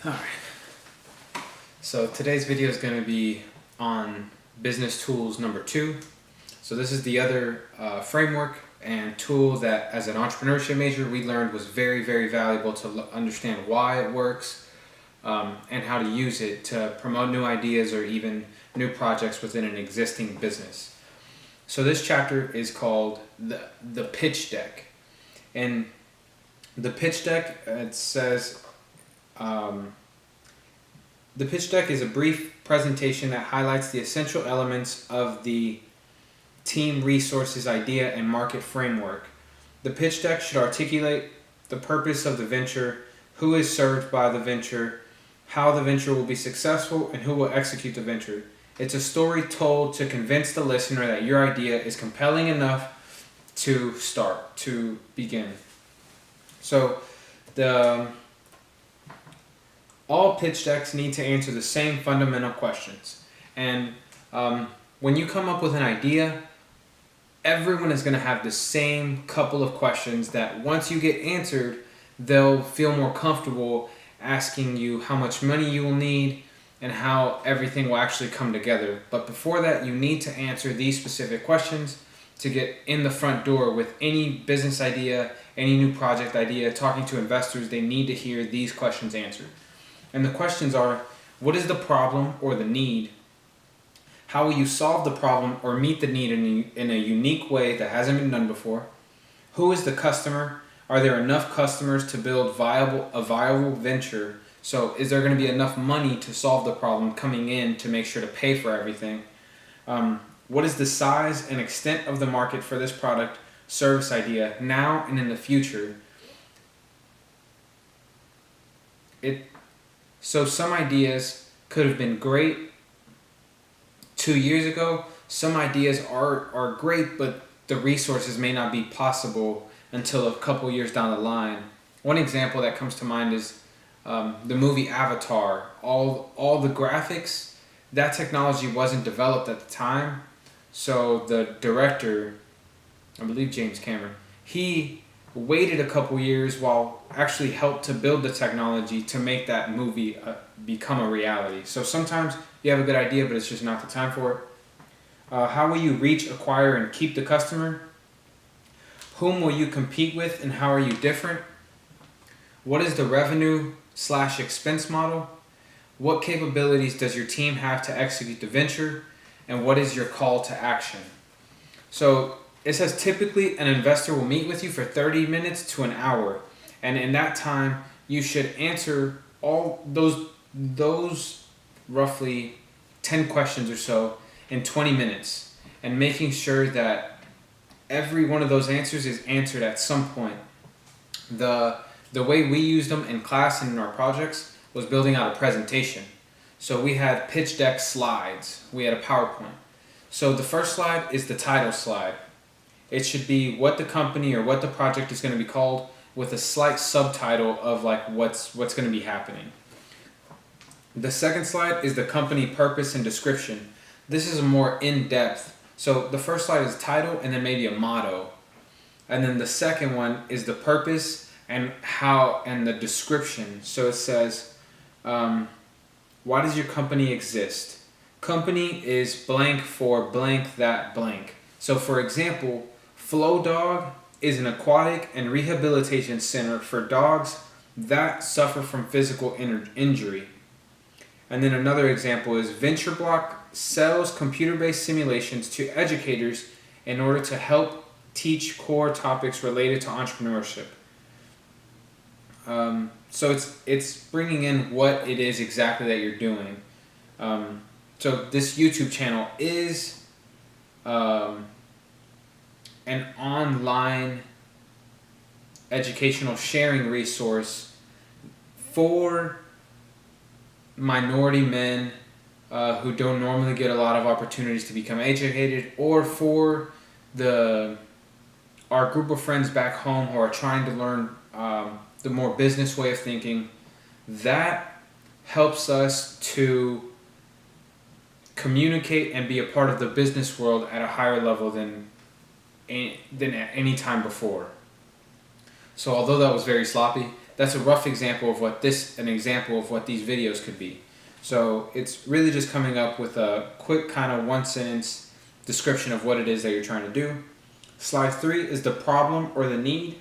Alright, so today's video is going to be on business tools number 2. So this is the other framework and tool that as an entrepreneurship major we learned was very, very valuable to understand why it works and how to use it to promote new ideas or even new projects within an existing business. So this chapter is called the pitch deck. And the pitch deck, it says, the pitch deck is a brief presentation that highlights the essential elements of the team resources idea and market framework. The pitch deck should articulate the purpose of the venture, who is served by the venture, how the venture will be successful, and who will execute the venture. It's a story told to convince the listener that your idea is compelling enough to begin. So all pitch decks need to answer the same fundamental questions. And when you come up with an idea, everyone is going to have the same couple of questions that once you get answered, they'll feel more comfortable asking you how much money you will need and how everything will actually come together. But before that, you need to answer these specific questions to get in the front door with any business idea, any new project idea, talking to investors. They need to hear these questions answered. And the questions are, what is the problem or the need? How will you solve the problem or meet the need in a unique way that hasn't been done before? Who is the customer? Are there enough customers to build a viable venture? So is there going to be enough money to solve the problem coming in to make sure to pay for everything? What is the size and extent of the market for this product, service idea now and in the future? So some ideas could have been great 2 years ago. Some ideas are great, but the resources may not be possible until a couple years down the line. One example that comes to mind is the movie Avatar. All the graphics, that technology wasn't developed at the time. So the director, I believe James Cameron, he waited a couple years while actually helped to build the technology to make that movie become a reality. So sometimes you have a good idea, but it's just not the time for it. How will you reach, acquire, and keep the customer? Whom will you compete with, and how are you different? What is the revenue/expense model? What capabilities does your team have to execute the venture? And what is your call to action? So it says typically an investor will meet with you for 30 minutes to an hour. And in that time, you should answer all those roughly 10 questions or so in 20 minutes. And making sure that every one of those answers is answered at some point. The way we used them in class and in our projects was building out a presentation. So we had pitch deck slides. We had a PowerPoint. So the first slide is the title slide. It should be what the company or what the project is going to be called with a slight subtitle of like what's going to be happening. The second slide is the company purpose and description. This is a more in-depth. So the first slide is title and then maybe a motto. And then the second one is the purpose and how and the description. So it says, why does your company exist? Company is blank for blank that blank. So for example, Flow Dog is an aquatic and rehabilitation center for dogs that suffer from physical injury. And then another example is VentureBlock sells computer-based simulations to educators in order to help teach core topics related to entrepreneurship. So it's bringing in what it is exactly that you're doing. So this YouTube channel is an online educational sharing resource for minority men who don't normally get a lot of opportunities to become educated, or for our group of friends back home who are trying to learn the more business way of thinking. That helps us to communicate and be a part of the business world at a higher level than at any time before. So although that was very sloppy, that's a rough example of what these videos could be. So it's really just coming up with a quick kind of one sentence description of what it is that you're trying to do. Slide 3 is the problem or the need.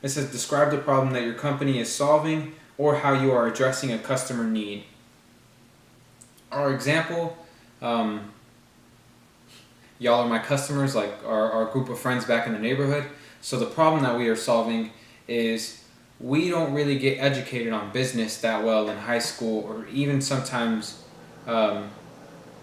It says describe the problem that your company is solving or how you are addressing a customer need. Our example, y'all are my customers, like our group of friends back in the neighborhood. So the problem that we are solving is we don't really get educated on business that well in high school, or even sometimes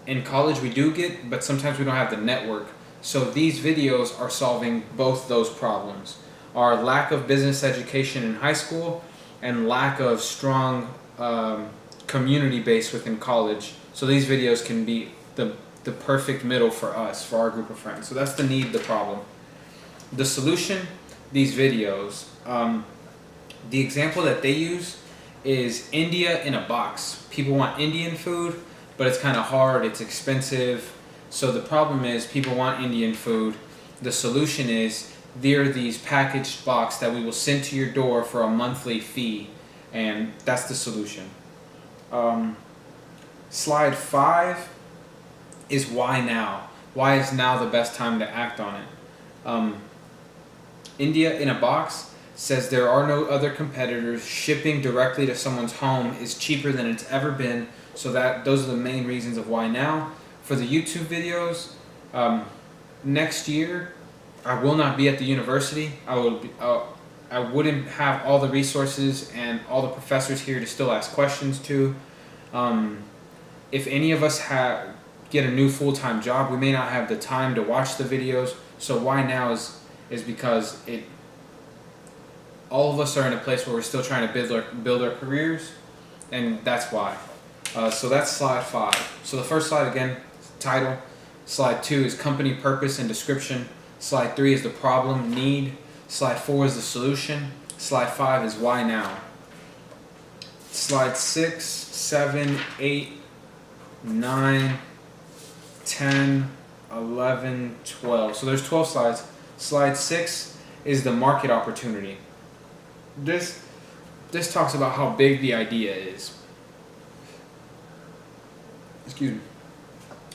in college we do get, but sometimes we don't have the network. So these videos are solving both those problems. Our lack of business education in high school and lack of strong community base within college. So these videos can be the perfect middle for us, for our group of friends. So that's the need, the problem. The solution, these videos. The example that they use is India in a box. People want Indian food, but it's kind of hard, it's expensive. So the problem is people want Indian food. The solution is there are these packaged box that we will send to your door for a monthly fee, and that's the solution. Slide 5 is why now. Why is now the best time to act on it? India in a box says there are no other competitors. Shipping directly to someone's home is cheaper than it's ever been. So those are the main reasons of why now. For the YouTube videos, next year I will not be at the university. I wouldn't have all the resources and all the professors here to still ask questions to. If any of us get a new full-time job, we may not have the time to watch the videos. So why now is because all of us are in a place where we're still trying to build our careers, and that's why. So that's slide 5. So the first slide again, title. Slide 2 is company purpose and description. Slide 3 is the problem, need. Slide 4 is the solution. Slide 5 is why now. Slide 6, 7, 8, 9, 10, 11, 12. So there's 12 slides. Slide 6 is the market opportunity. This talks about how big the idea is. Excuse me.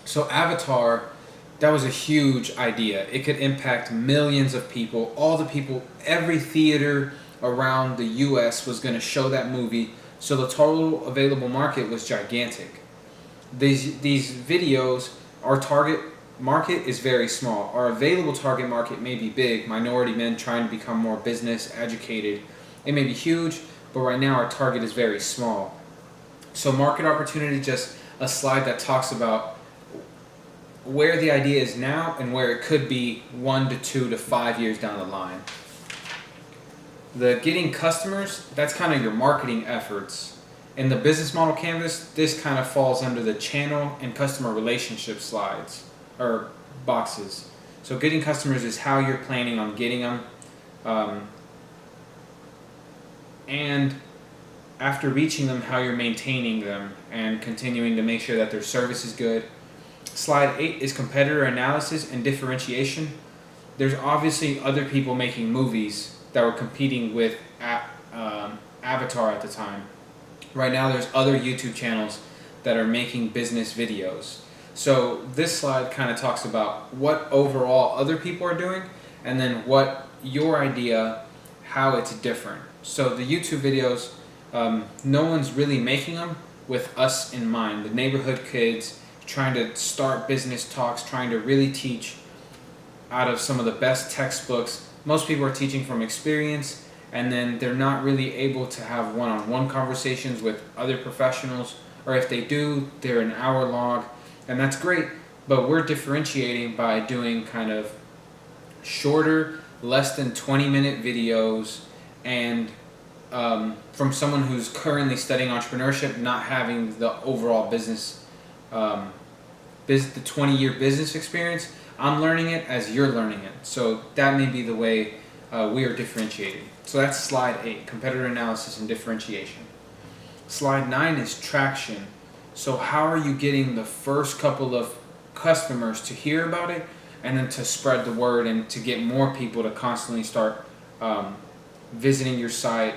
So Avatar, that was a huge idea. It could impact millions of people. All the people, every theater around the US was going to show that movie. So the total available market was gigantic. These videos, our target market is very small. Our available target market may be big. Minority men trying to become more business educated. It may be huge, but right now our target is very small. So market opportunity, just a slide that talks about where the idea is now and where it could be 1 to 2 to 5 years down the line. The getting customers, that's kind of your marketing efforts. In the business model canvas, this kind of falls under the channel and customer relationship slides or boxes. So getting customers is how you're planning on getting them. And after reaching them, how you're maintaining them and continuing to make sure that their service is good. Slide 8 is competitor analysis and differentiation. There's obviously other people making movies that were competing with Avatar at the time. Right now there's other YouTube channels that are making business videos. So this slide kind of talks about what overall other people are doing and then what your idea, how it's different. So the YouTube videos, no one's really making them with us in mind. The neighborhood kids trying to start business talks, trying to really teach out of some of the best textbooks. Most people are teaching from experience, and then they're not really able to have one-on-one conversations with other professionals, or if they do, they're an hour long, and that's great, but we're differentiating by doing kind of shorter, less than 20-minute videos, and from someone who's currently studying entrepreneurship, not having the overall business, the 20-year business experience. I'm learning it as you're learning it. So that may be the way we are differentiating. So that's slide 8, competitor analysis and differentiation. Slide 9 is traction. So how are you getting the first couple of customers to hear about it and then to spread the word and to get more people to constantly start visiting your site,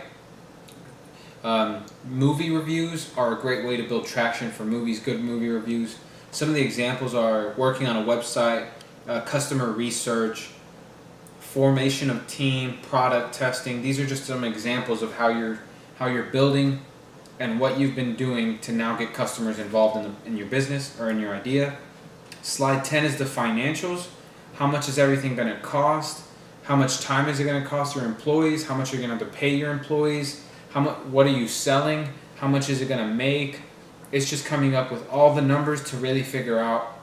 Movie reviews are a great way to build traction for movies, good movie reviews. Some of the examples are working on a website, customer research, formation of team, product testing. These are just some examples of how you're building and what you've been doing to now get customers involved in your business or in your idea. Slide 10 is the financials. How much is everything going to cost? How much time is it going to cost your employees? How much are you going to have to pay your employees? What are you selling? How much is it going to make? It's just coming up with all the numbers to really figure out.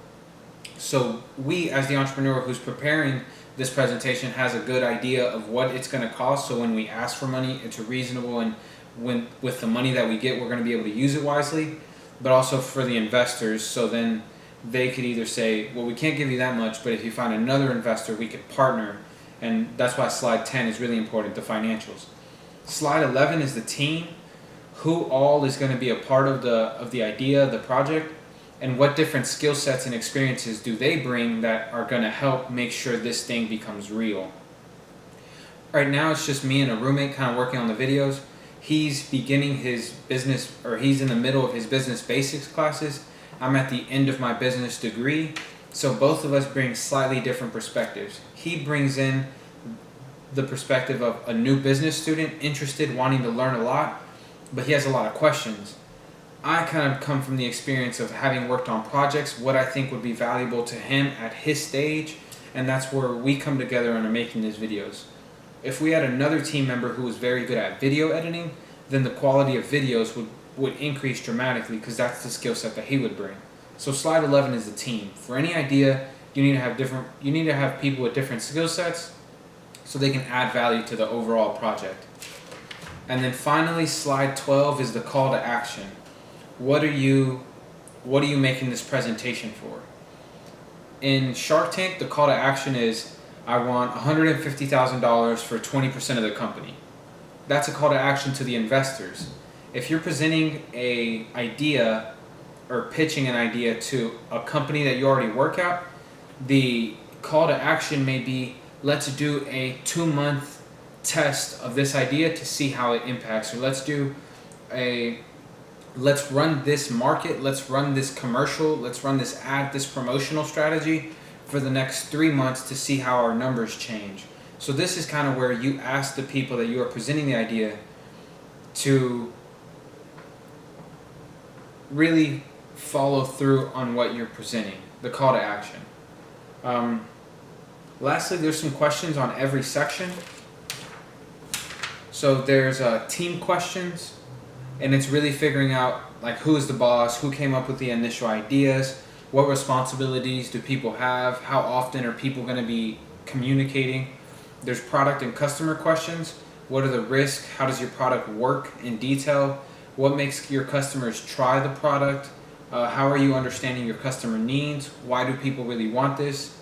So we, as the entrepreneur who's preparing this presentation, has a good idea of what it's going to cost. So when we ask for money, it's reasonable, and with the money that we get, we're going to be able to use it wisely. But also for the investors, so then they could either say, well, we can't give you that much, but if you find another investor, we could partner. And that's why slide 10 is really important, the financials. Slide 11 is the team. Who all is going to be a part of the idea, the project, and what different skill sets and experiences do they bring that are going to help make sure this thing becomes real. Right now it's just me and a roommate kind of working on the videos. He's beginning his business, or he's in the middle of his business basics classes. I'm at the end of my business degree. So both of us bring slightly different perspectives. He brings in the perspective of a new business student, interested, wanting to learn a lot, but he has a lot of questions. I kind of come from the experience of having worked on projects, what I think would be valuable to him at his stage, and that's where we come together and are making these videos. If we had another team member who was very good at video editing, then the quality of videos would increase dramatically, because that's the skill set that he would bring. So slide 11 is the team. For any idea, you need to have people with different skill sets so they can add value to the overall project. And then finally, slide 12 is the call to action. What are you making this presentation for? In Shark Tank, the call to action is, I want $150,000 for 20% of the company. That's a call to action to the investors. If you're presenting an idea or pitching an idea to a company that you already work at, the call to action may be, let's do a 2-month test of this idea to see how it impacts, or let's run this market, let's run this commercial, let's run this ad, this promotional strategy for the next 3 months to see how our numbers change. So this is kind of where you ask the people that you are presenting the idea to really follow through on what you're presenting, the call to action. Lastly, there's some questions on every section. So there's team questions, and it's really figuring out like who is the boss, who came up with the initial ideas, what responsibilities do people have, how often are people going to be communicating. There's product and customer questions. What are the risks? How does your product work in detail? What makes your customers try the product? How are you understanding your customer needs? Why do people really want this?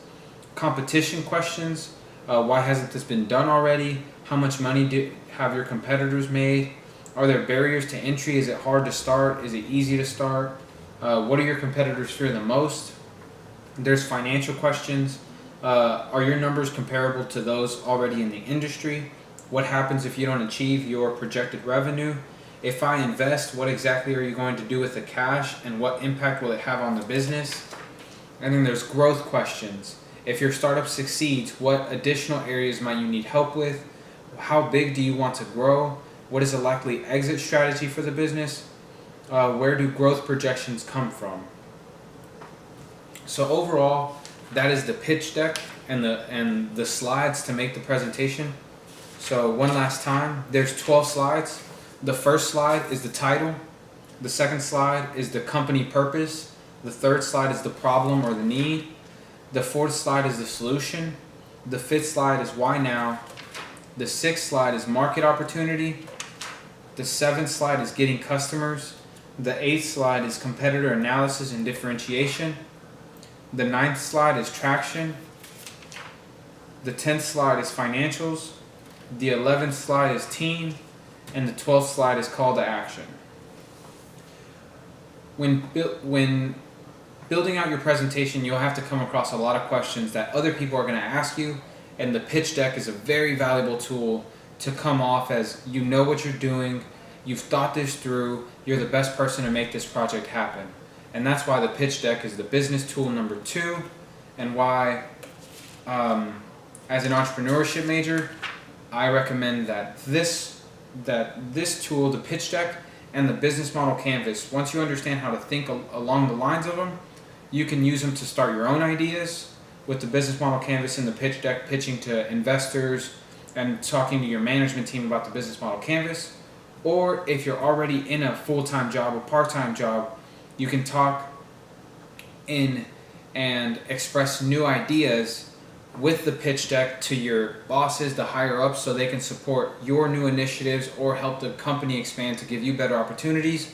Competition questions. Why hasn't this been done already? How much money have your competitors made? Are there barriers to entry? Is it hard to start? Is it easy to start? What do your competitors fear the most? There's financial questions. Are your numbers comparable to those already in the industry? What happens if you don't achieve your projected revenue? If I invest, what exactly are you going to do with the cash, and what impact will it have on the business? And then there's growth questions. If your startup succeeds, what additional areas might you need help with? How big do you want to grow? What is a likely exit strategy for the business? Where do growth projections come from? So overall, that is the pitch deck and the slides to make the presentation. So one last time, there's 12 slides. The first slide is the title. The second slide is the company purpose. The third slide is the problem or the need. The fourth slide is the solution. The fifth slide is why now. The sixth slide is market opportunity. The seventh slide is getting customers. The eighth slide is competitor analysis and differentiation. The ninth slide is traction. The 10th slide is financials. The 11th slide is team. And the 12th slide is call to action. When building out your presentation, you'll have to come across a lot of questions that other people are going to ask you, and the pitch deck is a very valuable tool to come off as you know what you're doing, you've thought this through, you're the best person to make this project happen. And that's why the pitch deck is the business tool number 2, and why, as an entrepreneurship major, I recommend that this tool, the pitch deck, and the business model canvas, once you understand how to think along the lines of them, you can use them to start your own ideas. With the business model canvas and the pitch deck, pitching to investors and talking to your management team about the business model canvas. Or if you're already in a full-time job or part-time job, you can talk in and express new ideas with the pitch deck to your bosses, the higher ups, so they can support your new initiatives or help the company expand to give you better opportunities.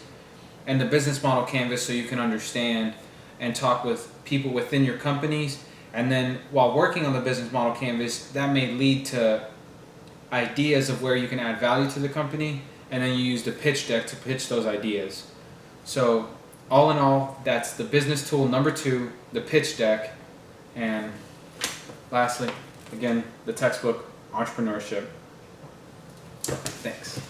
And the business model canvas, so you can understand and talk with people within your companies. And then while working on the business model canvas, that may lead to ideas of where you can add value to the company, and then you use the pitch deck to pitch those ideas. So all in all, that's the business tool number 2, the pitch deck, and lastly, again, the textbook, entrepreneurship. Thanks.